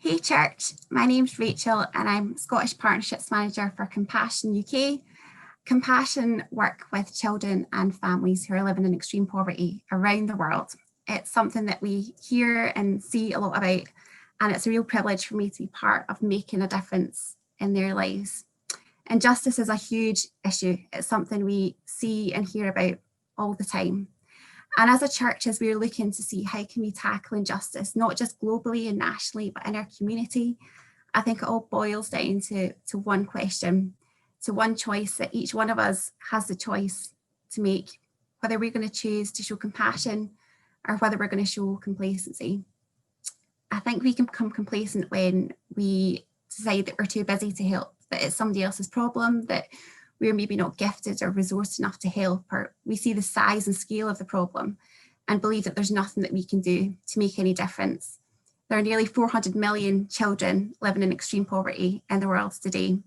Hey church, my name's Rachel and I'm Scottish Partnerships Manager for Compassion UK. Compassion work with children and families who are living in extreme poverty around the world. It's something that we hear and see a lot about, and it's a real privilege for me to be part of making a difference in their lives. Injustice is a huge issue. It's something we see and hear about all the time. And as a church, as we're looking to see how can we tackle injustice, not just globally and nationally, but in our community, I think it all boils down to one question, to one choice that each one of us has the choice to make, whether we're going to choose to show compassion or whether we're going to show complacency. I think we can become complacent when we decide that we're too busy to help, that it's somebody else's problem, that we're maybe not gifted or resourced enough to help, or we see the size and scale of the problem and believe that there's nothing that we can do to make any difference. There are nearly 400 million children living in extreme poverty in the world today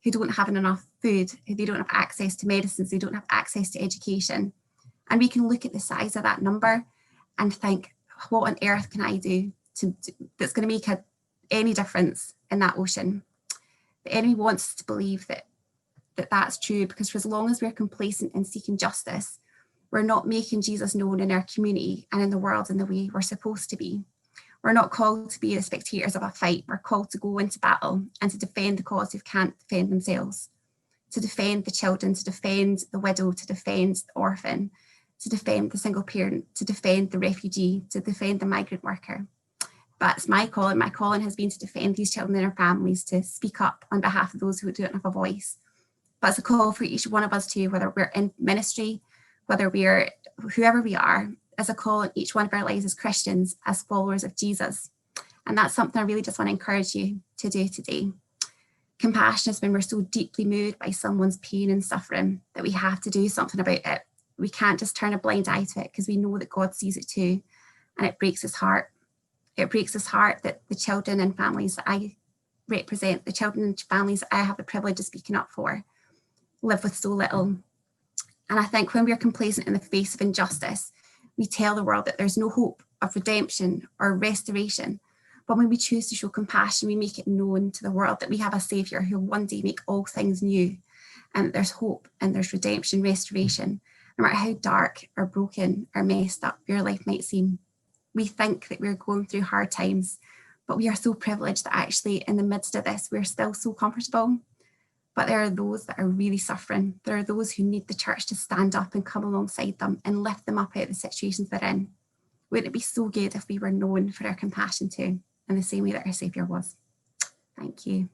who don't have enough food, who they don't have access to medicines, they don't have access to education. And we can look at the size of that number and think, what on earth can I do that's going to make any difference in that ocean? The enemy wants to believe that that's true, because for as long as we're complacent and seeking justice, we're not making Jesus known in our community and in the world in the way we're supposed to be. We're not called to be the spectators of a fight. We're called to go into battle and to defend the cause who can't defend themselves, to defend the children, to defend the widow, to defend the orphan, to defend the single parent, to defend the refugee, to defend the migrant worker. That's my calling. My calling has been to defend these children and their families, to speak up on behalf of those who don't have a voice. But it's a call for each one of us too, whether we're in ministry, whether we're whoever we are, as a call in each one of our lives as Christians, as followers of Jesus. And that's something I really just want to encourage you to do today. Compassion is when we're so deeply moved by someone's pain and suffering that we have to do something about it. We can't just turn a blind eye to it, because we know that God sees it too. And it breaks his heart. It breaks his heart that the children and families that I represent, the children and families that I have the privilege of speaking up for, live with so little. And I think when we're complacent in the face of injustice, we tell the world that there's no hope of redemption or restoration. But when we choose to show compassion, we make it known to the world that we have a saviour who will one day make all things new, and that there's hope and there's redemption, restoration, no matter how dark or broken or messed up your life might seem. We think that we're going through hard times, but we are so privileged that actually in the midst of this, we're still so comfortable. But there are those that are really suffering. There are those who need the church to stand up and come alongside them and lift them up out of the situations they're in. Wouldn't it be so good if we were known for our compassion too, in the same way that our Saviour was? Thank you.